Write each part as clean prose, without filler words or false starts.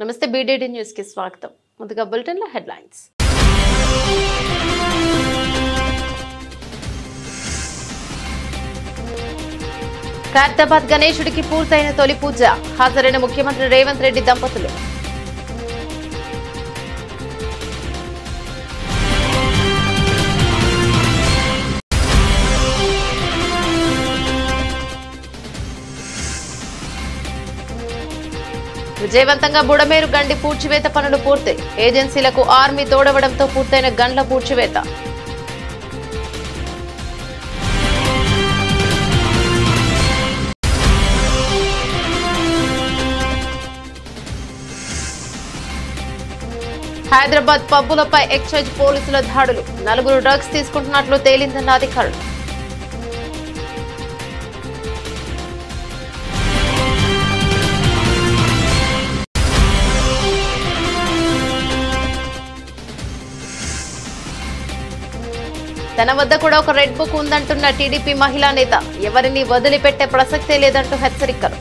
నమస్తే BDD news కి స్వాగతం. ముందుగా బులెటిన్ లో హెడ్లైన్స్. ఖైరతాబాద్ గణేశుడికి పూర్తయిన తొలి పూజ. హాజరైన ముఖ్యమంత్రి రేవంత్ రెడ్డి దంపతులు. విజయవంతంగా బుడమేరు గండి పూడ్చివేత పనులు పూర్తి. ఏజెన్సీలకు ఆర్మీ తోడవడంతో పూర్తయిన గండ్ల పూడ్చివేత. హైదరాబాద్ పబ్బులపై ఎక్సైజ్ పోలీసుల దాడులు. 4 డ్రగ్స్ తీసుకుంటున్నట్లు తేలిందన్న అధికారులు. తన వద్ద కూడా ఒక రెడ్ బుక్ ఉందంటున్న టీడీపీ మహిళా నేత. ఎవరిని వదిలిపెట్టే ప్రసక్తే లేదంటూ హెచ్చరికలు.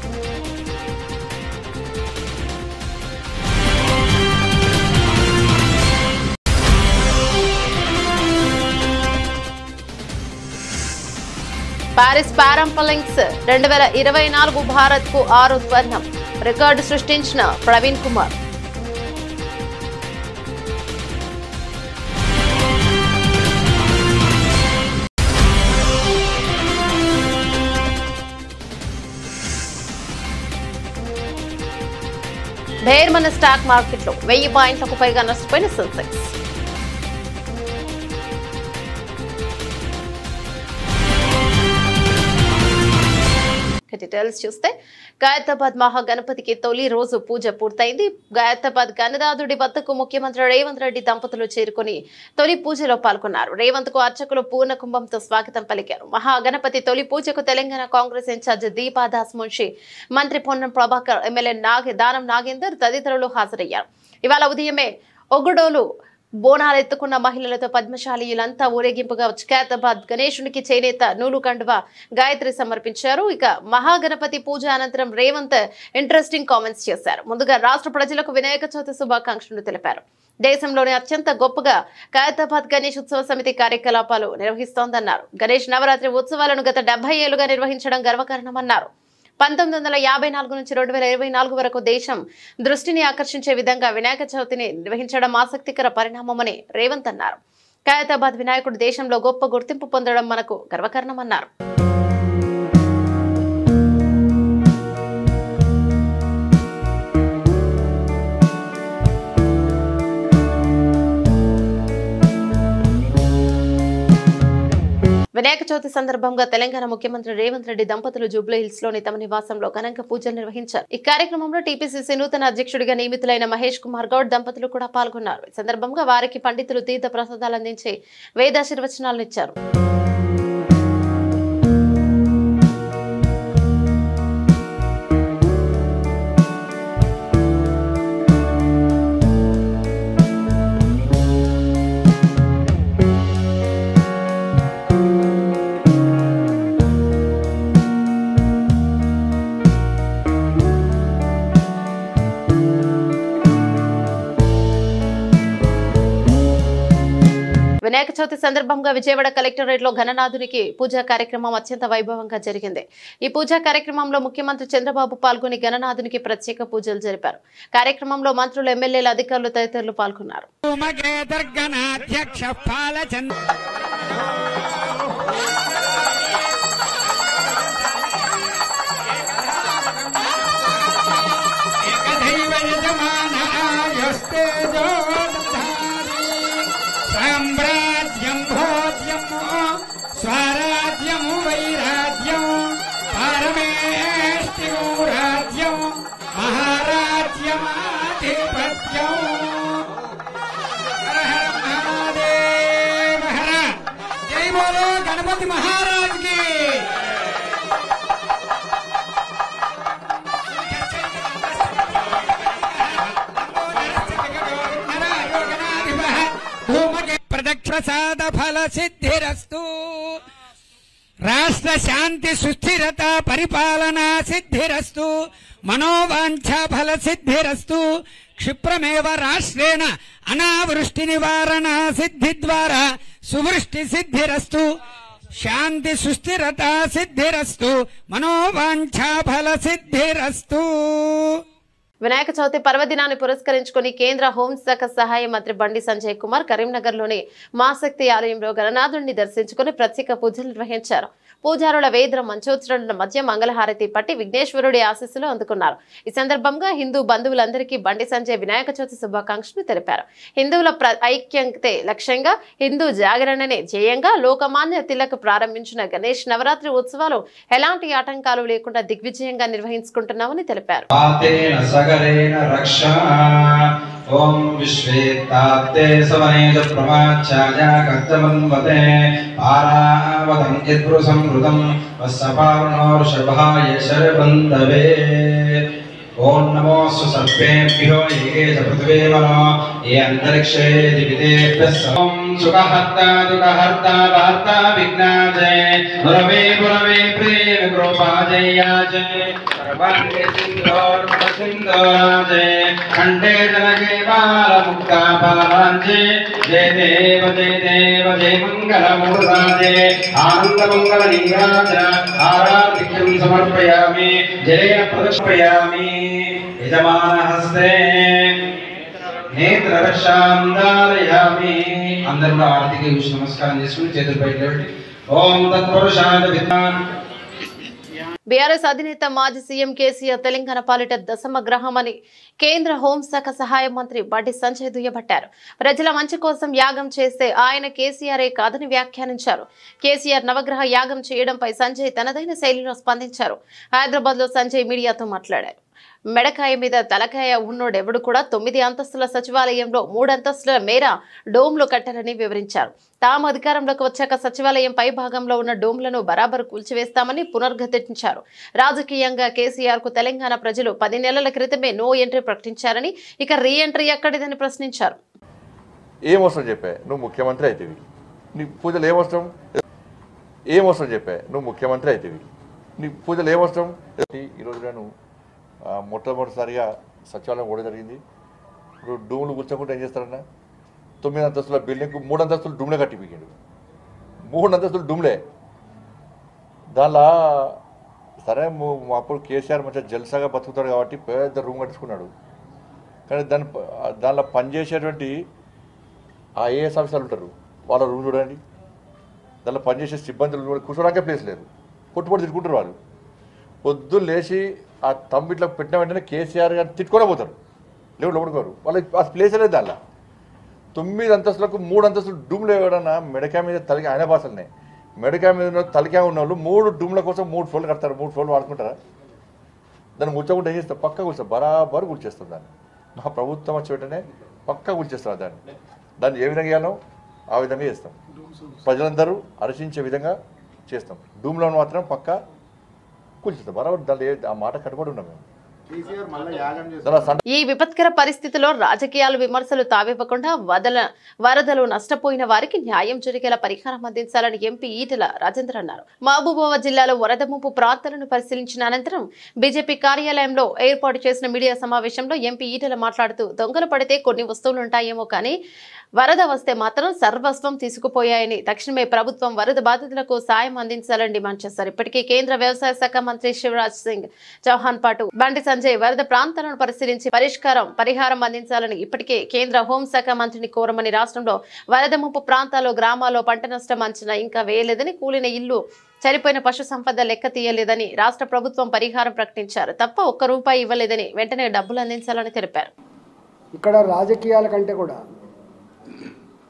పారిస్ పారాలింపిక్స్ 2024 భారత్ కు 6 స్వర్ణం. రికార్డు సృష్టించిన ప్రవీణ్ కుమార్. ఢేర్మన్న స్టాక్ మార్కెట్లో 1000 పాయింట్లకు పైగా నష్టపోయిన సెన్సెక్స్. డీటెయిల్స్ చూస్తే ఖైరతాబాద్ మహాగణపతికి తొలి రోజు పూజ పూర్తయింది. ఖైరతాబాద్ గణనాథుడి వద్దకు ముఖ్యమంత్రి రేవంత్ రెడ్డి దంపతులు చేరుకుని తొలి పూజలో పాల్గొన్నారు. రేవంత్ కు అర్చకులు పూర్ణ కుంభంతో స్వాగతం పలికారు. మహాగణపతి తొలి పూజకు తెలంగాణ కాంగ్రెస్ ఇన్ఛార్జ్ దీపాదాస్ మున్షి, మంత్రి పొన్నం ప్రభాకర్, ఎమ్మెల్యే దానం నాగేందర్ తదితరులు హాజరయ్యారు. ఇవాళ ఉదయమే ఒగుడోలు బోనాలు ఎత్తుకున్న మహిళలతో పద్మశాలీయులంతా ఊరేగింపుగా వచ్చి ఖైరతాబాద్ గణేశునికి చేనేత నూలు కండువ గాయత్రి సమర్పించారు. ఇక మహాగణపతి పూజ అనంతరం రేవంత్ ఇంట్రెస్టింగ్ కామెంట్స్ చేశారు. ముందుగా రాష్ట్ర ప్రజలకు వినాయక చవితి శుభాకాంక్షలు తెలిపారు. దేశంలోనే అత్యంత గొప్పగా ఖైరతాబాద్ గణేష్ ఉత్సవ సమితి కార్యకలాపాలు నిర్వహిస్తోందన్నారు. గణేష్ నవరాత్రి ఉత్సవాలను గత 70 ఏళ్లుగా నిర్వహించడం గర్వకారణమన్నారు. 1954 నుంచి 2024 వరకు దేశం దృష్టిని ఆకర్షించే విధంగా వినాయక చవితిని నిర్వహించడం ఆసక్తికర పరిణామమని రేవంత్ అన్నారు. ఖైరతాబాద్ వినాయకుడు దేశంలో గొప్ప గుర్తింపు పొందడం మనకు గర్వకారణమన్నారు. వినాయక చవితి సందర్భంగా తెలంగాణ ముఖ్యమంత్రి రేవంత్ రెడ్డి దంపతులు జూబ్లీహిల్స్ లోని తమ నివాసంలో ఘనంగా పూజలు నిర్వహించారు. ఈ కార్యక్రమంలో టీపీసీసీ నూతన అధ్యక్షుడిగా నియమితులైన మహేష్ కుమార్ గౌడ్ దంపతులు కూడా పాల్గొన్నారు. ఈ సందర్భంగా వారికి పండితులు తీర్థ ప్రసాదాలు అందించి వేదాశీర్వచనాలను ఇచ్చారు. వినాయక చవితి సందర్భంగా విజయవాడ కలెక్టరేట్ లో గణనాథునికి పూజా కార్యక్రమం అత్యంత వైభవంగా జరిగింది. ఈ పూజా కార్యక్రమంలో ముఖ్యమంత్రి చంద్రబాబు పాల్గొని గణనాథునికి ప్రత్యేక పూజలు జరిపారు. కార్యక్రమంలో మంత్రులు, ఎమ్మెల్యేలు, అధికారులు తదితరులు పాల్గొన్నారు. స్వరాజ్యం వైరాజ్యం పరమేష్టిం రాజ్యం మహారాజ్యమాధిపత్యం. హర హర మహాదేవ హర. జై బోలో గణపతి మహారాజ్ కి. ప్రదక్ష ప్రసాద ఫల సిద్ధిరస్తు. రాష్ట్ర శాంతి సుస్థిరత పరిపాలన సిద్ధిరస్తు మనోవాంఛ ఫల సిద్ధిరస్తు క్షిప్రమేవ రాష్ట్రేణ అనావృష్టి నివారణ సిద్ధి ద్వారా సువృష్టి సిద్ధిరస్తు శాంతి సుస్థిరత సిద్ధిరస్తు మనోవాంఛ ఫల సిద్ధిరస్తు. వినాయక చవితి పర్వదినాన్ని పురస్కరించుకుని కేంద్ర హోంశాఖ సహాయ మంత్రి బండి సంజయ్ కుమార్ కరీంనగర్లోని మాశక్తి ఆలయంలో గణనాథుడిని దర్శించుకుని ప్రత్యేక పూజలు నిర్వహించారు. పూజారుల వేద మంచోచ్చరణల మధ్య మంగళహారతి పట్టి విఘ్నేశ్వరుడి ఆశీస్సులు అందుకున్నారు. ఈ సందర్భంగా హిందూ బంధువులందరికీ బండి సంజయ్ వినాయక చవితి శుభాకాంక్షలు తెలిపారు. హిందువుల ఐక్యతే లక్ష్యంగా హిందూ జాగరణనే ధ్యేయంగా లోకమాన్య తిలక్ ప్రారంభించిన గణేష్ నవరాత్రి ఉత్సవాలు ఎలాంటి ఆటంకాలు లేకుండా దిగ్విజయంగా నిర్వహించుకుంటున్నామని తెలిపారు. ओम विश्वेत्ताते सवनेज प्रमाचार्य कर्तवन्वते पारावतं यद्पुरुषं वस्सपावनोर्षभाय शरबन्धवे. ओम नमो सर्पेभ्यो ये च पृथिवे मनो ये अंतरिक्षे दिविदेभ्यः समं सुखहर्ता दुःखहर्ता वार्ता विघ्नाजय गुरवे गुरवे प्रेम कृपाजयाजय सर्वाङ्गे सिन्धोर्मसिन्धोराजय खण्डे जनके बालमुक्तापालाजय जय देव जय मङ्गलमूर्ताजय आनन्दमङ्गललिङ्गाज आराधिक्यं समर्पयामि जलेन प्रदक्षिणयामि యజమానహస్తే నేత్రరక్షాం ధారయామి. అందరూ కూడా ఆరతికి చూసి నమస్కారం చేసుకుని చేతులు బయట ఓం తత్పురుషాయ విద్వాన్. బీఆర్ఎస్ అధినేత మాజీ సీఎం కేసీఆర్ తెలంగాణ పాలిట దశమ గ్రహమని కేంద్ర హోంశాఖ సహాయ మంత్రి బండి సంజయ్ దుయ్యబట్టారు. ప్రజల మంచి కోసం యాగం చేస్తే ఆయన కేసీఆరే కాదని వ్యాఖ్యానించారు. కేసీఆర్ నవగ్రహ యాగం చేయడంపై సంజయ్ తనదైన శైలిలో స్పందించారు. హైదరాబాద్ లో సంజయ్ మీడియాతో మాట్లాడారు. మెడకాయ మీద తలకాయ ఉన్నోడెవడు కూడా 9 అంతస్తుల సచివాలయంలో 3 అంతస్తుల మేర డోమ్లు కట్టారని వివరించారు. తాము అధికారంలోకి వచ్చాక సచివాలయం పై భాగంలో ఉన్న డోమ్లను బరాబరు కూల్చివేస్తామని పునర్ఘటించారు. రాజకీయంగా కేసీఆర్ కు తెలంగాణ ప్రజలు 10 నెలల క్రితమే నో ఎంట్రీ ప్రకటించారని, ఇక రీ ఎంట్రీ ఎక్కడిదని ప్రశ్నించారు. ఏమవసరం చెప్పా నువ్వు ముఖ్యమంత్రి అయితేవి, నీ పూజలు ఏమవసరం? ఏమవసరం చెప్పా నువ్వు ముఖ్యమంత్రి అయితేవి, నీ పూజలు ఏమవసరం? ఈరోజు నేను మొట్టమొదటిసారిగా సచివాలయం కూడా జరిగింది. ఇప్పుడు డూములు కూర్చోకుండా ఏం చేస్తారన్నా, 9 అంతస్తుల బిల్డింగ్కు 3 అంతస్తులు డూమ్లే కట్టిపోయాడు. 3 అంతస్తులు డూమ్లే. దానిలో సరే అప్పుడు కేసీఆర్ మంచిగా జల్సాగా బతుకుతాడు కాబట్టి పెద్ద రూమ్ కట్టించుకున్నాడు. కానీ దానిలో పనిచేసేటువంటి ఐఏఎస్ ఆఫీసర్లు ఉంటారు, వాళ్ళ రూమ్ చూడండి. దానిలో పనిచేసే సిబ్బందులు కూర్చోడానికే ప్లేస్ లేదు, పొట్టుపొట్టు తిట్టుకుంటారు వాళ్ళు. పొద్దున్న లేచి ఆ తమ్మిట్లో పెట్టిన వెంటనే కేసీఆర్ గారిని తిట్టుకొని పోతారు, లేవు లోపడుకోరు. వాళ్ళకి ఆ ప్లేస్ లేదు. దానిలో 9 అంతస్తులకు 3 అంతస్తులు డూమ్లు ఎవడన్నా మెడకాయ మీద తలకి ఆయన భాషలనే మెడకాయ మీద తలకాయ ఉన్న వాళ్ళు 3 డూమ్ల కోసం 3 ఫ్లోర్లు కడతారు. 3 ఫ్లోర్లు వాడుకుంటారా? దాన్ని ముచ్చకుండా ఏం చేస్తారు? పక్కా కూర్చోస్తారు, బరాబరు కూర్చేస్తారు. దాన్ని మా ప్రభుత్వం వచ్చి వెంటనే పక్కా కూర్చేస్తారు. దాన్ని ఏ విధంగా చేయాలో ఆ విధంగా చేస్తాం. ప్రజలందరూ హర్షించే విధంగా చేస్తాం. డూమ్లో మాత్రం పక్కా కూర్చుంటాం బరాబర్. దాన్ని ఆ మాట కట్టుబడి ఉన్నాం మేము. ఈ విపత్కర పరిస్థితిలో రాజకీయాలు విమర్శలు తావివ్వకుండా వరదలు నష్టపోయిన వారికి న్యాయం జరిగేలా పరిహారం అందించాలని ఎంపీ ఈటెల రాజేందర్ అన్నారు. మహబూబాబాద్ జిల్లాలో వరద ముంపు ప్రాంతాలను పరిశీలించిన అనంతరం బీజేపీ కార్యాలయంలో ఏర్పాటు చేసిన మీడియా సమావేశంలో ఎంపీ ఈటెల మాట్లాడుతూ, దొంగలు పడితే కొన్ని వస్తువులుంటాయేమో కానీ వరద వస్తే మాత్రం సర్వస్వం తీసుకుపోయాయని, తక్షణమే ప్రభుత్వం వరద బాధితులకు సాయం అందించాలని డిమాండ్ చేశారు. ఇప్పటికే కేంద్ర వ్యవసాయ శాఖ మంత్రి శివరాజ్ సింగ్ చౌహాన్ పాటు బండి సంజయ్ వరద ప్రాంతాలను పరిశీలించి పరిహారం అందించాలని ఇప్పటికే కేంద్ర హోంశాఖ మంత్రిని కోరమని, రాష్ట్రంలో వరద ముంపు ప్రాంతాల్లో గ్రామాల్లో పంట నష్టం అంచనా ఇంకా వేయలేదని, కూలిన ఇల్లు చనిపోయిన పశు సంపద లెక్క తీయలేదని, రాష్ట్ర ప్రభుత్వం పరిహారం ప్రకటించారు తప్ప ₹1 ఇవ్వలేదని, వెంటనే డబ్బులు అందించాలని తెలిపారు. ఇక్కడ రాజకీయాల కంటే కూడా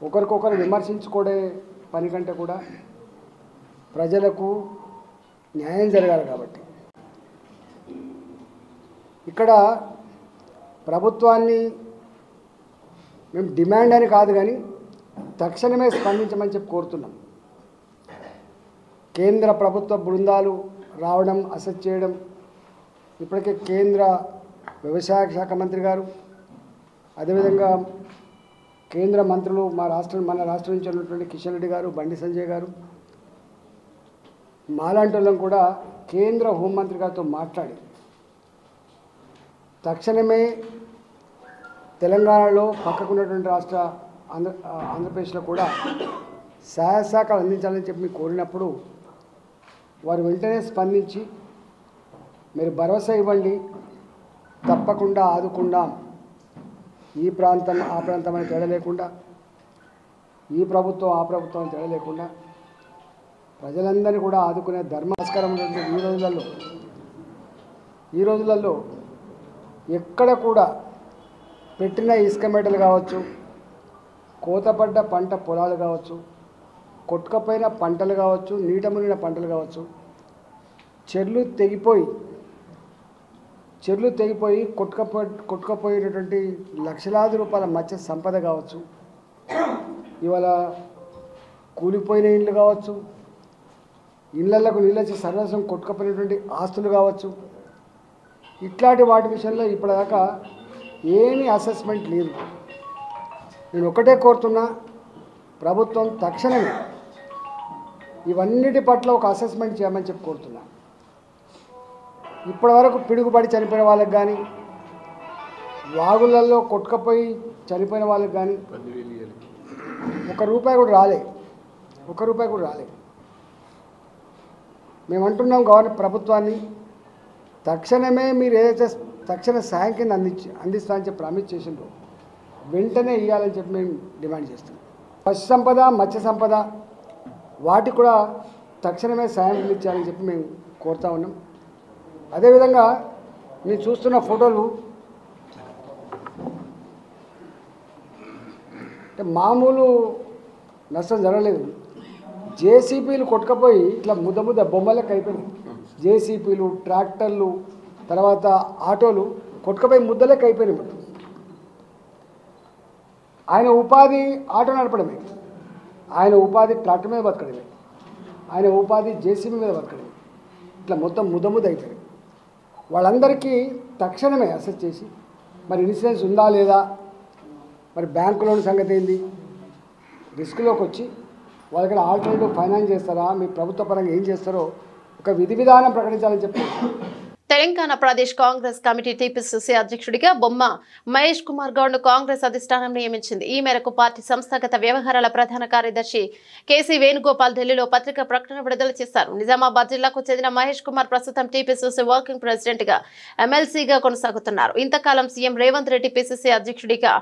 ఒకరికొకరు విమర్శించుకోడే పని కంటే కూడా ప్రజలకు న్యాయం జరగాలి. కాబట్టి ఇక్కడ ప్రభుత్వాన్ని మేము డిమాండ్ అని కాదు కానీ తక్షణమే స్పందించమని చెప్పి కోరుతున్నాం. కేంద్ర ప్రభుత్వ బృందాలు రావడం, అసెస్ చేయడం, ఇప్పటికే కేంద్ర వ్యవసాయ శాఖ మంత్రి గారు, అదేవిధంగా కేంద్ర మంత్రులు మన రాష్ట్రం నుంచి ఉన్నటువంటి కిషన్ రెడ్డి గారు, బండి సంజయ్ గారు మాలాంటి వాళ్ళం కూడా కేంద్ర హోంమంత్రి గారితో మాట్లాడి తక్షణమే తెలంగాణలో పక్కకున్నటువంటి రాష్ట్ర ఆంధ్రప్రదేశ్లో కూడా సహాయ సహకారాలు అందించాలని చెప్పి మీకు కోరినప్పుడు వారు వెంటనే స్పందించి మీరు భరోసా ఇవ్వండి, తప్పకుండా ఆదుకుందాం, ఈ ప్రాంతం ఆ ప్రాంతం అని తేడా లేకుండా, ఈ ప్రభుత్వం ఆ ప్రభుత్వం అని తేడా లేకుండా ప్రజలందరినీ కూడా ఆదుకునే ధర్మస్కారం ఉన్నటువంటి ఈ రోజులలో ఎక్కడ కూడా పెట్టిన ఇసుక మేటలు కావచ్చు, కోతపడ్డ పంట పొలాలు కావచ్చు, కొట్టుకపోయిన పంటలు కావచ్చు, నీట మునిగిన పంటలు కావచ్చు, చెర్లు తెగిపోయి కొట్టుకపోయేటటువంటి లక్షలాది రూపాయల మత్స్య సంపద కావచ్చు, ఇవాళ కూలిపోయిన ఇండ్లు కావచ్చు, ఇళ్లకు నీళ్ళొచ్చి సర్వస్వం కొట్టుకపోయినటువంటి ఆస్తులు కావచ్చు, ఇట్లాంటి వాటి విషయంలో ఇప్పటిదాకా ఏమీ అసెస్మెంట్ లేదు. నేను ఒకటే కోరుతున్నా, ప్రభుత్వం తక్షణమే ఇవన్నిటి పట్ల ఒక అసెస్మెంట్ చేయమని చెప్పి కోరుతున్నా. ఇప్పటివరకు పిడుగుపడి చనిపోయిన వాళ్ళకి కానీ, వాగులలో కొట్టుకపోయి చనిపోయిన వాళ్ళకి కానీ ఒక రూపాయి కూడా రాలే. మేము అంటున్నాం ప్రభుత్వాన్ని తక్షణమే మీరు ఏదైతే తక్షణ సాయం కింద అందిస్తామని చెప్పి ప్రామిస్ చేసిండ్రో వెంటనే ఇవ్వాలని చెప్పి మేము డిమాండ్ చేస్తున్నాం. పశు సంపద, మత్స్య సంపద వాటికి కూడా తక్షణమే సాయం అందించాలని చెప్పి మేము కోరుతా ఉన్నాం. అదేవిధంగా మీరు చూస్తున్న ఫోటోలు అంటే మామూలు నష్టం జరగలేదు. జేసీపీలు కొట్టుకపోయి ఇట్లా ముద్ద బొమ్మలకు అయిపోయినాయి. జేసీపీలు, ట్రాక్టర్లు, తర్వాత ఆటోలు కొట్టుకపోయి ముద్దలకు అయిపోయినాయి. ఆయన ఉపాధి ఆటో నడపడమే, ఆయన ఉపాధి ట్రాక్టర్ మీద బతకడమే, ఆయన ఉపాధి జేసీబీ మీద బతకడమే. ఇట్లా మొత్తం ముద్ద అయిపోయింది. వాళ్ళందరికీ తక్షణమే అసెస్ చేసి మరి ఇన్సూరెన్స్ ఉందా లేదా, మరి బ్యాంకు లోన్ సంగతి ఏంది, రిస్క్లోకి వచ్చి వాళ్ళకి ఆల్టర్నేటివ్ ఫైనాన్స్ చేస్తారా, మీ ప్రభుత్వ పరంగా ఏం చేస్తారో ఒక విధి విధానం ప్రకటించాలని చెప్పి. తెలంగాణ ప్రదేశ్ కాంగ్రెస్ కమిటీ టీపీసీసీ అధ్యక్షుడిగా బొమ్మ మహేష్ కుమార్ గౌడ్ ను కాంగ్రెస్ అధిష్టానం నియమించింది. ఈ మేరకు పార్టీ సంస్థాగత వ్యవహారాల ప్రధాన కార్యదర్శి కేసీ వేణుగోపాల్ ఢిల్లీలో పత్రికా ప్రకటన విడుదల చేశారు. నిజామాబాద్ జిల్లాకు చెందిన మహేష్ కుమార్ ప్రస్తుతం టీపీసీసీ వర్కింగ్ ప్రెసిడెంట్ గా ఎమ్మెల్సీగా కొనసాగుతున్నారు. ఇంతకాలం సీఎం రేవంత్ రెడ్డి పీసీసీ అధ్యక్షుడిగా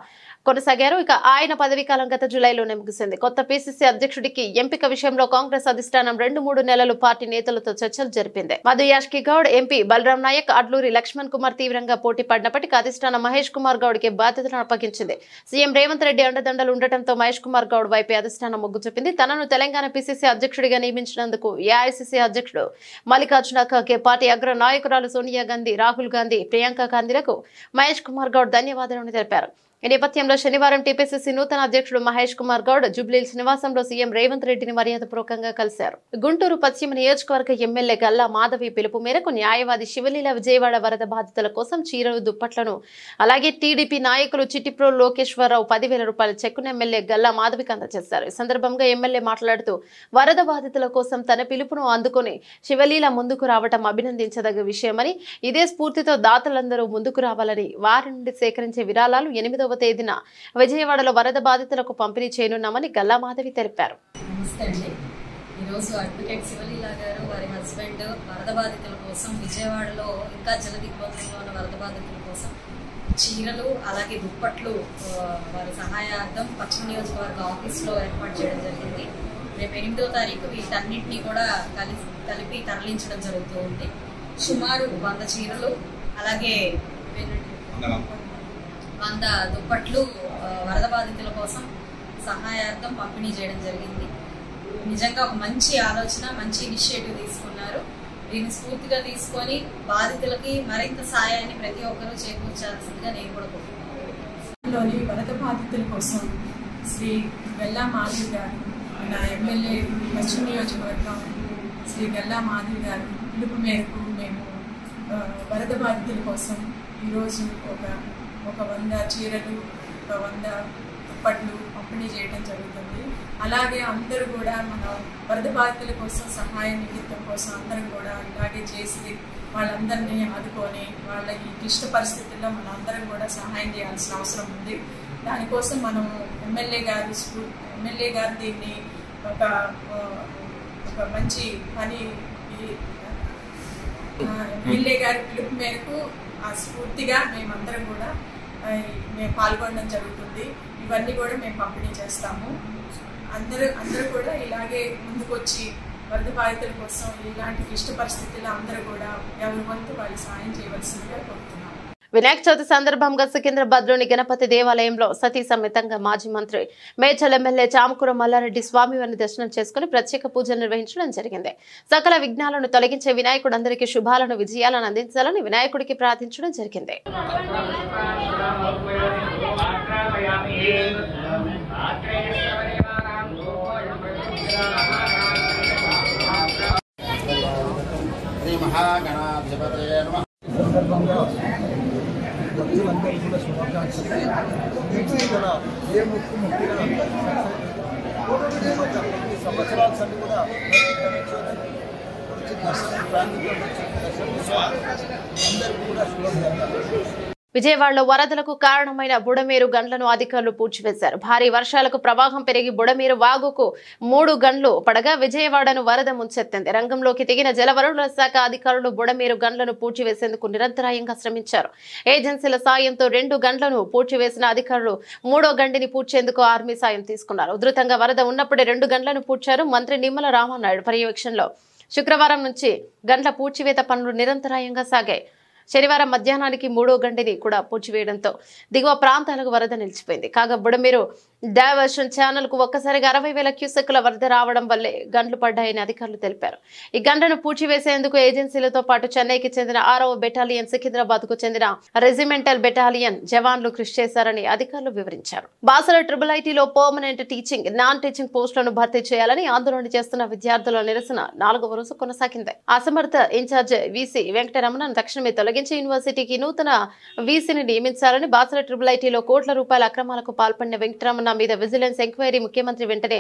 కొనసాగారు. ఇక ఆయన పదవీకాలం గత జూలైలోనే ముగిసింది. కొత్త పీసీసీ అధ్యక్షుడికి ఎంపిక విషయంలో కాంగ్రెస్ అధిష్టానం 2-3 నెలలు పార్టీ నేతలతో చర్చలు జరిపింది. మధు యాష్కి గౌడ్, ఎంపీ బలరాం నాయక్, అడ్లూరి లక్ష్మణ్ కుమార్ తీవ్రంగా పోటీ పడినప్పటికీ అధిష్టానం మహేష్ కుమార్ గౌడ్ కి బాధ్యతలను అప్పగించింది. సీఎం రేవంత్ రెడ్డి అండదండలు ఉండటంతో మహేష్ కుమార్ గౌడ్ వైపే అధిష్టానం మొగ్గు చూపింది. తనను తెలంగాణ పీసీసీ అధ్యక్షుడిగా నియమించినందుకు ఏఐసీసీ అధ్యక్షుడు మల్లికార్జున ఖర్గే, పార్టీ అగ్ర నాయకురాలు సోనియా గాంధీ, రాహుల్ గాంధీ, ప్రియాంక గాంధీలకు మహేష్ కుమార్ గౌడ్ ధన్యవాదాలను తెలిపారు. ఈ నేపథ్యంలో శనివారం టీపీసీసీ నూతన అధ్యక్షుడు మహేష్ కుమార్ గౌడ్ జూబ్లీహిల్స్ నివాసంలో సీఎం రేవంత్ రెడ్డిని మర్యాదపూర్వకంగా కలిశారు. గుంటూరు పశ్చిమ నియోజకవర్గ ఎమ్మెల్యే గల్లా మాధవి పిలుపు మేరకు న్యాయవాది శివలీల విజయవాడ వరద బాధితుల కోసం చీరలు, దుప్పట్లను, అలాగే టీడీపీ నాయకులు చిట్టిప్రో లోకేశ్వరరావు 10,000 రూపాయల చెక్కును ఎమ్మెల్యే గల్లా మాధవికి అందజేశారు. ఈ సందర్భంగా ఎమ్మెల్యే మాట్లాడుతూ వరద బాధితుల కోసం తన పిలుపును అందుకుని శివలీల ముందుకు రావడం అభినందించదగ్గ విషయమని, ఇదే స్ఫూర్తితో దాతలందరూ ముందుకు రావాలని, వారి నుండి సేకరించే విరాళాలు 8వ తేదీన విజయవాడలో వరద బాధితులకు పంపిణీ చేయనున్నామని గల్లా మాధవి తెలిపారు. ఈరోజు అడ్వకేట్ శివలీల గారు వారి హస్బెండ్ వరద బాధితుల కోసం విజయవాడలో ఇంకా జలదిగ్బంధంలో ఉన్న వరద బాధితుల కోసం చీరలు అలాగే దుప్పట్లు వారి సహాయార్థం పశ్చిమ నియోజకవర్గ ఆఫీస్లో ఏర్పాటు చేయడం జరిగింది. రేపు 8వ తారీఖు వీటన్నింటినీ కూడా కలిపి తరలించడం జరుగుతూ ఉంది. సుమారు 100 చీరలు అలాగే 100 దుప్పట్లు వరద బాధితుల కోసం సహాయార్థం పంపిణీ చేయడం జరిగింది. నిజంగా ఒక మంచి ఆలోచన, మంచి ఇనిషియేటివ్ తీసుకున్నారు. దీన్ని స్ఫూర్తిగా తీసుకొని బాధితులకి మరింత సాయాన్ని ప్రతి ఒక్కరూ చేకూర్చాల్సిందిగా నేను కూడా కోరుకుంటున్నాను. వరద బాధితుల కోసం శ్రీ గల్లా మాధవి గారు, నా ఎమ్మెల్యే పశ్చిమ నియోజకవర్గం శ్రీ గల్లా మాధవి గారు పిలుపు మేరకు మేము వరద బాధితుల కోసం ఈరోజు ఒక 100 చీరలు, ఒక 100 దుప్పట్లు పంపిణీ చేయడం జరుగుతుంది. అలాగే అందరూ కూడా మన వరద బాధితుల కోసం సహాయ నిమిత్తం కోసం అందరం కూడా ఇలాగే చేసి వాళ్ళందరినీ ఆదుకొని వాళ్ళ ఈ క్లిష్ట పరిస్థితుల్లో మన అందరం కూడా సహాయం చేయాల్సిన అవసరం ఉంది. దానికోసం మనం ఎమ్మెల్యే గారు దీన్ని ఒక మంచి పని ఎమ్మెల్యే గారి పిలుపు మేరకు స్ఫూర్తిగా మేమందరం కూడా మేము పాల్గొనడం జరుగుతుంది. ఇవన్నీ కూడా మేము పంపిణీ చేస్తాము. అందరూ కూడా ఇలాగే ముందుకొచ్చి వరద బాధితుల కోసం ఇలాంటి క్లిష్ట పరిస్థితుల్లో అందరూ కూడా ఎవరి వంతు వాళ్ళు సాయం చేయవలసిందిగా కోరుతున్నాము. వినాయక చవితి సందర్భంగా సికింద్రాబాద్లోని గణపతి దేవాలయంలో సతీ సమేతంగా మాజీ మంత్రి మేడ్చల్ ఎమ్మెల్యే చామకూర మల్లారెడ్డి స్వామివారిని దర్శనం చేసుకుని ప్రత్యేక పూజలు నిర్వహించడం జరిగింది. సకల విఘ్నాలను తొలగించే వినాయకుడు అందరికీ శుభాలను విజయాలను అందించాలని వినాయకుడికి ప్రార్థించడం జరిగింది. భక్తులందరూ కూడా శుభాకాంక్షలు. ఏ ముక్కు ముక్కినా సంవత్సరాల సంది కూడా దర్శనం ప్రాంతంలో అందరికీ కూడా శుభం జరగాలి. విజయవాడలో వరదలకు కారణమైన బుడమేరు గండ్లను అధికారులు పూడ్చివేశారు. భారీ వర్షాలకు ప్రవాహం పెరిగి బుడమేరు వాగుకు 3 గండ్లు పడగా విజయవాడను వరద ముంచెత్తింది. రంగంలోకి దిగిన జలవనరుల శాఖ అధికారులు బుడమేరు గండ్లను పూడ్చివేసేందుకు నిరంతరాయంగా శ్రమించారు. ఏజెన్సీల సాయంతో 2 గండ్లను పూడ్చివేసిన అధికారులు 3వ గండిని పూడ్చేందుకు ఆర్మీ సాయం తీసుకున్నారు. ఉధృతంగా వరద ఉన్నప్పుడే 2 గండ్లను పూడ్చారు. మంత్రి నిమ్మల రామానాయుడు పర్యవేక్షణలో శుక్రవారం నుంచి గండ్ల పూడ్చివేత పనులు నిరంతరాయంగా సాగాయి. శనివారం మధ్యాహ్నానికి 3వ గండిని కూడా పూడ్చివేయడంతో దిగువ ప్రాంతాలకు వరద నిలిచిపోయింది. కాగా బుడమేరు డైవర్షన్ ఛానల్ కు ఒక్కసారిగా 60,000 క్యూసెక్కుల వరద రావడం వల్లే గండ్లు పడ్డాయని అధికారులు తెలిపారు. ఈ గండ్లను పూడ్చివేసేందుకు ఏజెన్సీలతో పాటు చెన్నైకి చెందిన 6వ బెటాలియన్, సికింద్రాబాద్ కు చెందిన రెజిమెంటల్ బెటాలియన్ జవాన్లు కృషి చేశారని అధికారులు వివరించారు. బాసర IIITలో పర్మనెంట్ టీచింగ్, నాన్ టీచింగ్ పోస్టులను భర్తీ చేయాలని ఆందోళన చేస్తున్న విద్యార్థుల నిరసన 4వ రోజు కొనసాగింది. అసమర్థ ఇన్ఛార్జ్ వీసీ వెంకటరమణను తక్షణమే తొలగించి యూనివర్సిటీకి నూతన వీసీని నియమించాలని బాసర IIITలో కోట్ల రూపాయల అక్రమాలకు పాల్పడిన వెంకటరమణ మీద విజిలెన్స్ ఎంక్వైరీ ముఖ్యమంత్రి వెంటనే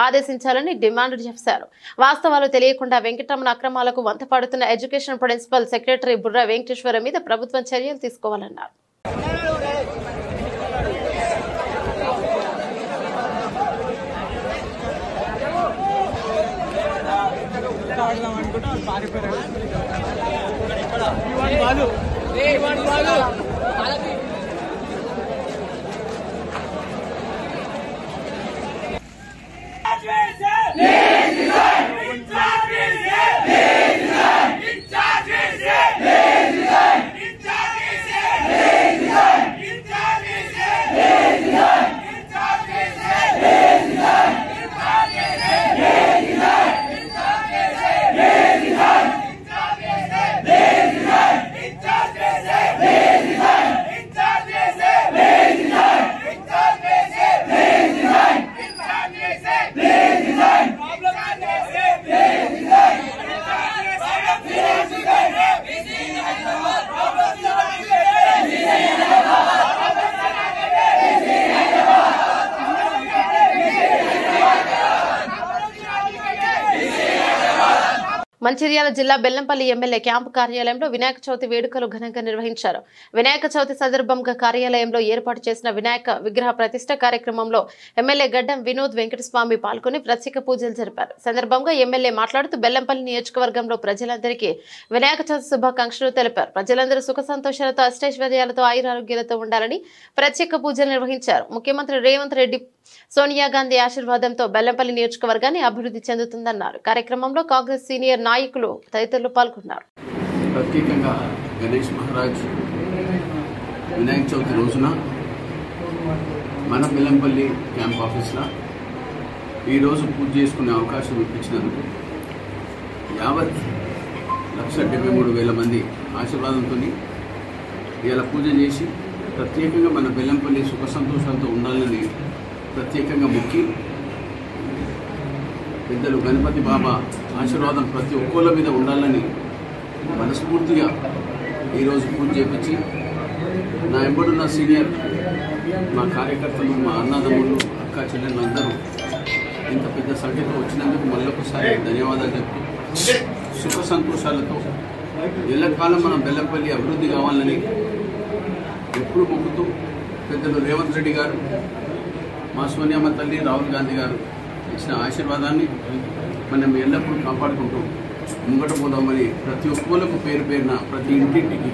ఆదేశించాలని డిమాండ్ చేశారు. వాస్తవాలు తెలియకుండా వెంకటరమణ అక్రమాలకు వంతపాడుతున్న education principal secretary Burra Venkateswara మీద ప్రభుత్వం చర్యలు తీసుకోవాలన్నారు. మంచిర్యాల జిల్లా బెల్లంపల్లి ఎమ్మెల్యే క్యాంపు కార్యాలయంలో వినాయక చవితి వేడుకలు ఘనంగా నిర్వహించారు. వినాయక చవితి సందర్భంగా కార్యాలయంలో ఏర్పాటు చేసిన వినాయక విగ్రహ ప్రతిష్ఠ కార్యక్రమంలో ఎమ్మెల్యే గడ్డం వినోద్ వెంకటస్వామి పాల్గొని ప్రత్యేక పూజలు జరిపారు. సందర్భంగా ఎమ్మెల్యే మాట్లాడుతూ బెల్లంపల్లి నియోజకవర్గంలో ప్రజలందరికీ వినాయక చవితి శుభాకాంక్షలు తెలిపారు. ప్రజలందరూ సుఖ సంతోషాలతో అష్టైశ్వర్యాలతో ఆయురారోగ్యాలతో ఉండాలని ప్రత్యేక పూజలు నిర్వహించారు. ముఖ్యమంత్రి రేవంత్ రెడ్డి, సోనియా గాంధీ ఆశీర్వాదంతో బెల్లంపల్లి నియోజకవర్గాన్ని అభివృద్ధి చెందుతుందన్నారు. కార్యక్రమంలో కాంగ్రెస్ సీనియర్ నాయకులు తదితరులు పాల్గొన్నారు. ప్రత్యేకంగా గణేష్ మహారాజ్ వినాయక చవితి రోజున మన బెల్లంపల్లి క్యాంప్ ఆఫీస్లో ఈరోజు పూజ చేసుకునే అవకాశం ఇప్పించినందుకు 1,73,000 మంది ఆశీర్వాదంతో ఇలా పూజ చేసి ప్రత్యేకంగా మన బెల్లంపల్లి సుఖ సంతోషాలతో ఉండాలని ప్రత్యేకంగా మొక్కి పెద్దలు గణపతి బాబా ఆశీర్వాదం ప్రతి ఒక్కళ్ళ మీద ఉండాలని మనస్ఫూర్తిగా ఈరోజు పూజ చేపించి నా ఎంబడున్న సీనియర్ మా కార్యకర్తలు, మా అన్నదమ్ములు, అక్క చెల్లెళ్ళు అందరూ ఇంత పెద్ద సంఖ్యతో వచ్చినందుకు మళ్ళొకసారి ధన్యవాదాలు చెప్తూ సుఖ సంతోషాలతో ఎల్లకాలం మనం బెల్లంపల్లి అభివృద్ధి కావాలని ఎప్పుడు మొక్కుతూ పెద్దలు రేవంత్ రెడ్డి గారు, మా సోనియమ్మ తల్లి, రాహుల్ గాంధీ గారు ఇచ్చిన ఆశీర్వాదాన్ని మనం ఎల్లప్పుడూ కాపాడుకుంటూ ముంగట పోదామని ప్రతి ఒక్కరికి పేరు పేరున ప్రతి ఇంటింటికి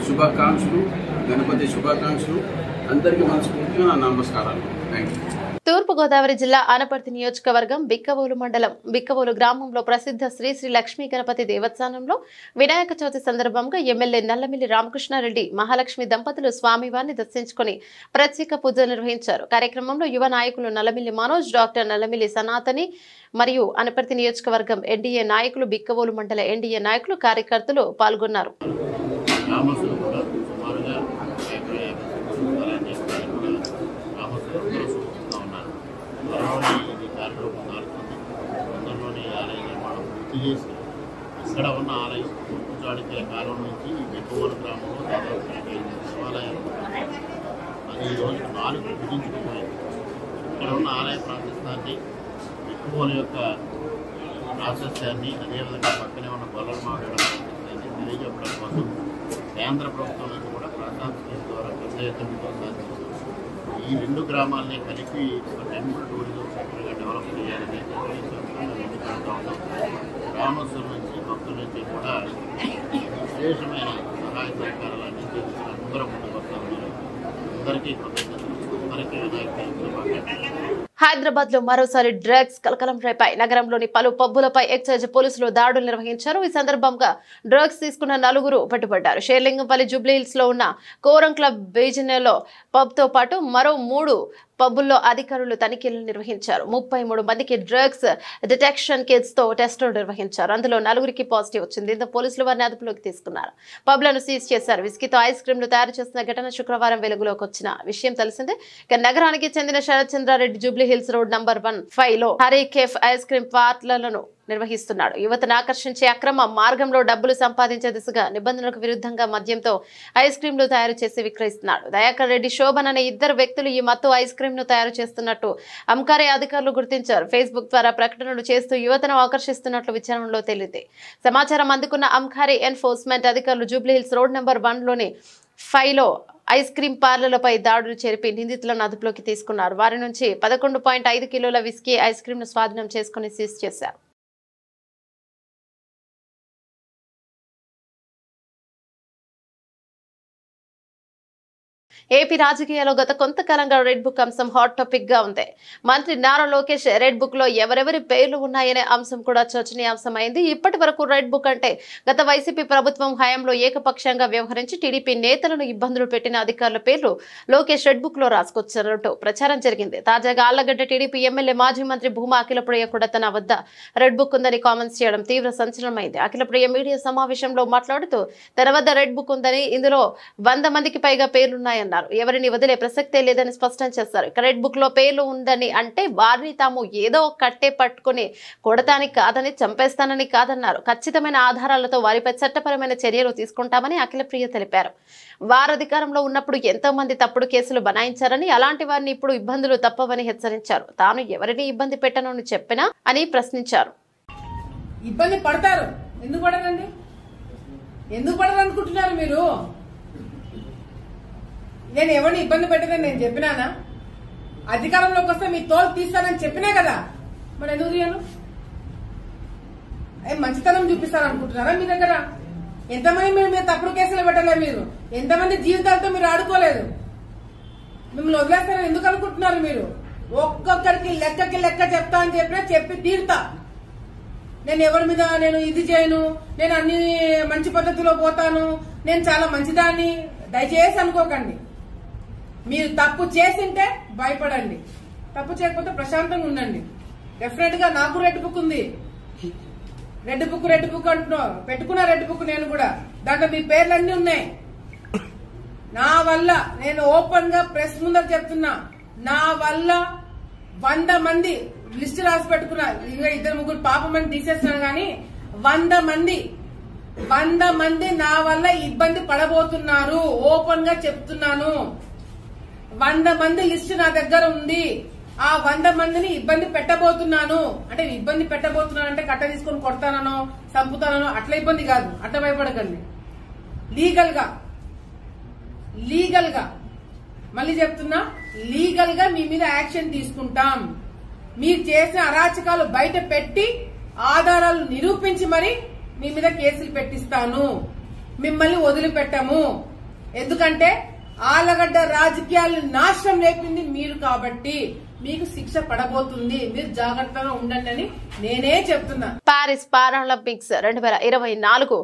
శుభాకాంక్షలు, గణపతి శుభాకాంక్షలు. అందరికీ మనస్ఫూర్తిగా నా నమస్కారాలు. Thank you. తూర్పుగోదావరి జిల్లా ఆనపర్తి నియోజకవర్గం బిక్కవోలు మండలం బిక్కవోలు గ్రామంలో ప్రసిద్ధ శ్రీ శ్రీ లక్ష్మీ గణపతి దేవస్థానంలో వినాయక చవితి సందర్భంగా ఎమ్మెల్యే నల్లమిల్లి రామకృష్ణారెడ్డి మహాలక్ష్మి దంపతులు స్వామివారిని దర్శించుకుని ప్రత్యేక పూజలు నిర్వహించారు. కార్యక్రమంలో యువ నాయకులు నల్లమిల్లి మనోజ్, డాక్టర్ నల్లమిల్లి సనాతని మరియు ఆనపర్తి నియోజకవర్గం ఎన్డీఏ నాయకులు, బిక్కవోలు మండల ఎన్డీఏ నాయకులు, కార్యకర్తలు పాల్గొన్నారు. ఇక్కడ ఉన్న ఆలయం చాడికల కాలం నుంచి బిక్కవోలు గ్రామంలో దాదాపు 5 దేవాలయాలు అది ఈరోజు 4 విభజించుకుపోయింది. ఇక్కడ ఉన్న ఆలయ ప్రాశస్త్యాన్ని, బిక్కవోలు యొక్క ప్రాశస్త్యాన్ని, అదేవిధంగా పక్కనే ఉన్న గొల్లమావిడ ప్రాశస్త్యాన్ని తెలియజెప్పడం కోసం కేంద్ర ప్రభుత్వం నుంచి కూడా ప్రశాంత్ స్కీమ్ ద్వారా పెద్ద ఎత్తున ప్రోత్సహిస్తుంది. ఈ 2 గ్రామాలని కలిపి ఒక టెంపుల్ టూరిజం సెంటర్గా డెవలప్ చేయాలని ముందుకెళ్తా ఉన్నాం. గ్రామస్తుల నుంచి, భక్తుల నుంచి కూడా విశేషమైన సహాయ సహకారాలు అందించేందుకు అందరూ ముందుకు వస్తూ ఉన్నారు. అందరికీ కృతజ్ఞతలు. అందరికీ వినాయక హైదరాబాద్ లో మరోసారి డ్రగ్స్ కలకలం రేపాయి. నగరంలోని పలు పబ్బులపై ఎక్సైజ్ పోలీసులు దాడులు నిర్వహించారు. ఈ సందర్భంగా డ్రగ్స్ తీసుకున్న 4 పట్టుబడ్డారు. షేర్లింగంపల్లి జూబ్లీహిల్స్ లో ఉన్న కోరం క్లబ్ బీజినెలో పబ్ తో పాటు మరో 3 పబ్బుల్లో అధికారులు తనిఖీలు నిర్వహించారు. 33 మందికి డ్రగ్స్ డిటెక్షన్ కిట్స్ తో టెస్టులు నిర్వహించారు. అందులో 4కి పాజిటివ్ వచ్చింది. దీంతో పోలీసులు వారిని అదుపులోకి తీసుకున్నారు. పబ్లను సీజ్ చేశారు. విస్కీతో ఐస్ క్రీంలు తయారు చేస్తున్న ఘటన శుక్రవారం వెలుగులోకి వచ్చిన విషయం తెలిసిందే. నగరానికి చెందిన శరత్ చంద్రారెడ్డి జూబ్లీహిల్స్ రోడ్ నంబర్ 1-5 లో హరీ కేఫ్ ఐస్ క్రీం పార్లర్లను నిర్వహిస్తున్నాడు. యువతను ఆకర్షించే అక్రమ మార్గంలో డబ్బులు సంపాదించే దిశగా నిబంధనలకు విరుద్ధంగా మద్యంతో ఐస్ క్రీంలు తయారు చేసి విక్రయిస్తున్నాడు. దయాకర్ రెడ్డి, శోభన్ అనే 2 వ్యక్తులు ఈ మత్తు ఐస్ క్రీం ను తయారు చేస్తున్నట్టు అమ్కారే అధికారులు గుర్తించారు. ఫేస్బుక్ ద్వారా ప్రకటనలు చేస్తూ యువతను ఆకర్షిస్తున్నట్లు విచారణలో తేలింది. సమాచారం అందుకున్న అమ్కారే ఎన్ఫోర్స్మెంట్ అధికారులు జూబ్లీహిల్స్ రోడ్ నంబర్ 1లోని 5 లో ఐస్ క్రీం పార్లర్లపై దాడులు జరిపి నిందితులను అదుపులోకి తీసుకున్నారు. వారి నుంచి 11.5 కిలోల విస్కీ ఐస్ క్రీం ను స్వాధీనం చేసుకుని సీజ్ చేశారు. ఏపీ రాజకీయాల్లో గత కొంతకాలంగా రెడ్ బుక్ అంశం హాట్ టాపిక్ గా ఉంది. మంత్రి నారా లోకేష్ రెడ్ బుక్ లో ఎవరెవరి పేర్లు ఉన్నాయనే అంశం కూడా చర్చనీయాంశమైంది. ఇప్పటి వరకు రెడ్ బుక్ అంటే గత వైసీపీ ప్రభుత్వం హయాంలో ఏకపక్షంగా వ్యవహరించి టీడీపీ నేతలను ఇబ్బందులు పెట్టిన అధికారుల పేర్లు లోకేష్ రెడ్ బుక్ లో రాసుకొచ్చినట్టు ప్రచారం జరిగింది. తాజాగా ఆళ్లగడ్డ టీడీపీ ఎమ్మెల్యే మాజీ మంత్రి భూమా అఖిలప్రియ కూడా తన వద్ద రెడ్ బుక్ ఉందని కామెంట్స్ చేయడం తీవ్ర సంచలనమైంది. అఖిలప్రియ మీడియా సమావేశంలో మాట్లాడుతూ తన వద్ద రెడ్ బుక్ ఉందని, ఇందులో 100 మందికి పైగా పేర్లున్నాయన్నారు. ఎవరిని వదిలే ప్రసక్తే లేదని స్పష్టం చేశారు. రెడ్ బుక్ లో పేర్లు ఉందని అంటే వారిని తాము ఏదో కట్టే పట్టుకుని కొడతానికి కాదని, చంపేస్తానని కాదన్నారు. ఖచ్చితమైన ఆధారాలతో వారిపై చట్టపరమైన చర్యలు తీసుకుంటామని అఖిలప్రియ తెలిపారు. వారు అధికారంలో ఉన్నప్పుడు ఎంతో మంది తప్పుడు కేసులు బనాయించారని, అలాంటి వారిని ఇప్పుడు ఇబ్బందులు తప్పవని హెచ్చరించారు. తాను ఎవరిని ఇబ్బంది పెట్టనని చెప్పినా అని ప్రశ్నించారు. ఇబ్బంది పడతారు, ఎందుకు పడరండి? ఎందుకు పడరు అనుకుంటున్నారు మీరు? నేను ఎవరిని ఇబ్బంది పెట్టదని నేను చెప్పినానా? అధికారంలోకి వస్తే మీ తోలు తీస్తానని చెప్పినా కదా, మరి ఎందుకు తీయను? మంచితనం చూపిస్తారనుకుంటున్నారా? మీ దగ్గర ఎంతమంది మీరు తప్పుడు కేసులు పెట్టలే, మీరు ఎంతమంది జీవితాలతో మీరు ఆడుకోలేదు. మిమ్మల్ని వదిలేస్తారని ఎందుకు అనుకుంటున్నారు మీరు? ఒక్కొక్కరికి లెక్క చెప్తా అని చెప్పినా చెప్పి తీరుతా. నేను ఎవరి మీద నేను ఇది చేయను, నేను అన్ని మంచి పద్ధతిలో పోతాను, నేను చాలా మంచిదాన్ని దయచేసి అనుకోకండి. మీరు తప్పు చేసింటే భయపడండి, తప్పు చేయకపోతే ప్రశాంతంగా ఉండండి. డెఫినెట్ గా నాకు రెడ్ బుక్ ఉంది. రెడ్ బుక్ అంటున్నావు, పెట్టుకున్నా రెడ్ బుక్ నేను కూడా. దాంట్లో మీ పేర్లన్నీ ఉన్నాయి. నా వల్ల నేను ఓపెన్ గా ప్రెస్ ముందర చెప్తున్నా, నా వల్ల 100 మంది లిస్ట్ రాసి పెట్టుకున్నా. 2-3 పాపమని తీసేస్తున్నాను కానీ 100 మంది నా వల్ల ఇబ్బంది పడబోతున్నారు. ఓపెన్ గా చెప్తున్నాను. 100 మంది లిస్టు నా దగ్గర ఉంది. ఆ 100 మందిని ఇబ్బంది పెట్టబోతున్నాను అంటే ఇబ్బంది పెట్టబోతున్నాను అంటే కట్ట తీసుకొని కొడతానో చంపుతానో అట్లా ఇబ్బంది కాదు. అట్లా భయపడకండి. లీగల్ గా మళ్ళీ చెప్తున్నా, లీగల్ గా మీ మీద యాక్షన్ తీసుకుంటాం. మీరు చేసిన అరాచకాలు బయట పెట్టి ఆధారాలు నిరూపించి మరి మీ మీద కేసులు పెట్టిస్తాను. మిమ్మల్ని వదిలిపెట్టము. ఎందుకంటే ఆలగడ్డ రాజకీయాలను నాశనం లేపింది మీరు కాబట్టి మీకు శిక్ష పడబోతుంది. మీరు జాగ్రత్తగా ఉండండి అని నేనే చెప్తున్నా. పారిస్ పారాలింపిక్స్ 2024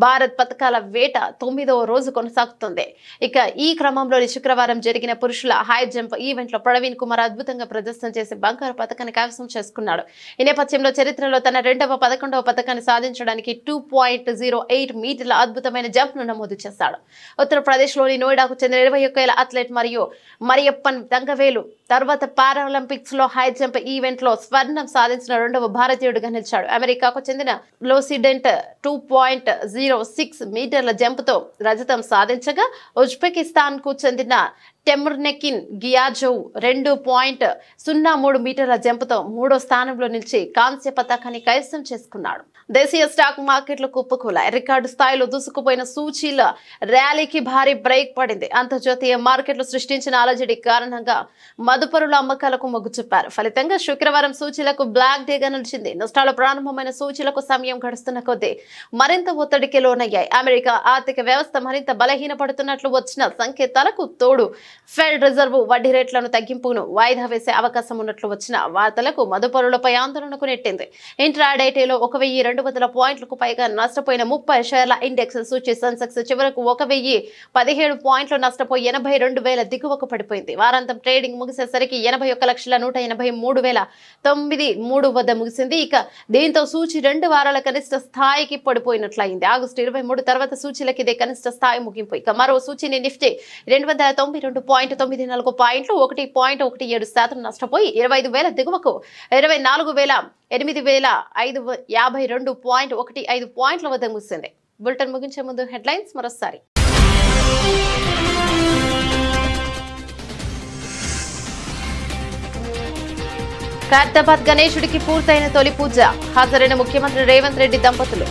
భారత్ పథకాల వేట 9వ రోజు కొనసాగుతుంది. ఇక ఈ క్రమంలో శుక్రవారం జరిగిన పురుషుల హై జంప్ ఈవెంట్ లో ప్రవీణ్ కుమార్ అద్భుతంగా ప్రదర్శన చేసి బంగారు పథకాన్ని కైవసం చేసుకున్నాడు. ఈ నేపథ్యంలో చరిత్రలో తన 11వ పథకాన్ని సాధించడానికి 2.08 మీటర్ల అద్భుతమైన జంప్ ను నమోదు చేశాడు. ఉత్తరప్రదేశ్ లోని నోయిడాకు చెందిన 21 ఏళ్ల అథ్లెట్ మరియప్పన్ తంగవేలు తర్వాత పారాలింపిక్స్ లో హై జంప్ ఈవెంట్ లో స్వర్ణం సాధించిన 2వ భారతీయుడిగా నిలిచాడు. అమెరికాకు చెందిన లోసిడెంట్ 2.06 మీటర్ల జంప్ తో రజతం సాధించగా ఉజ్బెకిస్తాన్ కు చెందిన టెముర్నెకిన్ గియాజోవ్ 2.03 మీటర్ల జంపుతో 3వ స్థానంలో నిలిచి కాంస్య పతాకాన్ని కైవసం చేసుకున్నాడు. దేశీయ స్టాక్ మార్కెట్లు కుప్పకూలాయి. రికార్డు స్థాయిలో దూసుకుపోయిన సూచీల ర్యాలీకి భారీ బ్రేక్ పడింది. అంతర్జాతీయ మార్కెట్లు సృష్టించిన అలజడి కారణంగా మదుపరుల అమ్మకాలకు మొగ్గు చూపారు. ఫలితంగా శుక్రవారం సూచీలకు బ్లాక్ డేగా నిలిచింది. నష్టాలు ప్రారంభమైన సూచీలకు సమయం గడుస్తున్న కొద్దీ మరింత ఒత్తిడికి లోనయ్యాయి. అమెరికా ఆర్థిక వ్యవస్థ మరింత బలహీనపడుతున్నట్లు వచ్చిన సంకేతాలకు తోడు ఫెడ్ రిజర్వ్ వడ్డీ రేట్లను తగ్గింపును వాయిదా వేసే అవకాశం ఉన్నట్లు వచ్చిన వార్తలకు మదుపరులపై ఆందోళనకు నెట్టింది. ఇంట్రాడేలో 1200 పాయింట్లకు పైగా నష్టపోయిన 30 షేర్ల ఇండెక్స్ సూచీ సెన్సెక్స్ చివరకు 1017 పాయింట్లు నష్టపోయి 82,000 దిగువకు పడిపోయింది. వారాంతం ట్రేడింగ్ ముగిసేసరికి 81,183,903 వద్ద ముగిసింది. ఇక దీంతో సూచీ 2 వారాల కనిష్ట స్థాయికి పడిపోయినట్లయింది. ఆగస్టు 23 తర్వాత సూచీలకు ఇదే కనిష్ట స్థాయి ముగింపు. ఇక మరో సూచీని నిఫ్టీ 292.94 పాయింట్లు 1.17% నష్టపోయి 25,000 దిగువకు 24,852.15 పాయింట్ల వద్ద ముగిసింది. బులెటిన్ ముగించే ముందు హెడ్లైన్స్ మరోసారి. ఖైరతాబాద్ గణేశుడికి పూర్తయిన తొలి పూజ. హాజరైన ముఖ్యమంత్రి రేవంత్ రెడ్డి దంపతులు.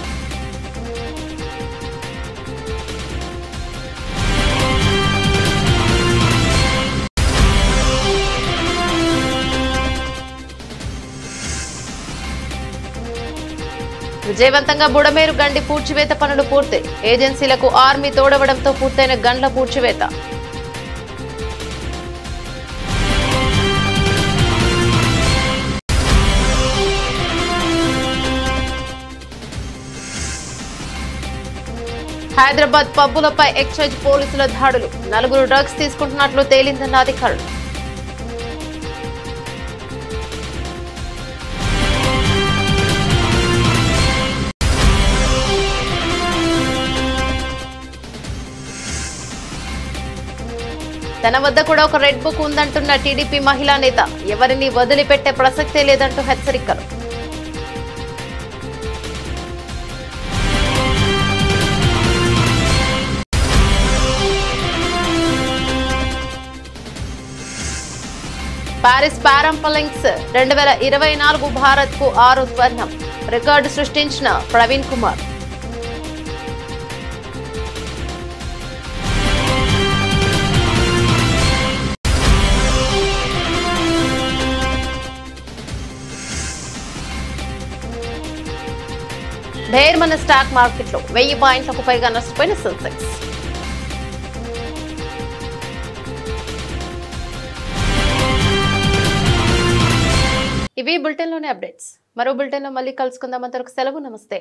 విజయవంతంగా బుడమేరు గండి పూడ్చివేత పనులు పూర్తి. ఏజెన్సీలకు ఆర్మీ తోడవడంతో పూర్తయిన గండ్ల పూడ్చివేత. హైదరాబాద్ పబ్బులపై ఎక్సైజ్ పోలీసుల దాడులు. 4 డ్రగ్స్ తీసుకుంటున్నట్లు తేలిందన్న అధికారులు. తన వద్ద కూడా ఒక రెడ్ బుక్ ఉందంటున్న టీడీపీ మహిళా నేత. ఎవరిని వదిలిపెట్టే ప్రసక్తే లేదంటూ హెచ్చరికలు. పారిస్ పారాలింపిక్స్ 2024 భారత్ కు 6 స్వర్ణం. రికార్డు సృష్టించిన ప్రవీణ్ కుమార్. ఢేర్మన్న స్టాక్ మార్కెట్లో 1000 పాయింట్లకు పైగా నష్టపోయిన సెన్సెక్స్. ఇవి బులెటిన్లోని అప్డేట్స్. మరో బులెటిన్లో మళ్ళీ కలుసుకుందాం. అంతవరకు సెలవు. నమస్తే.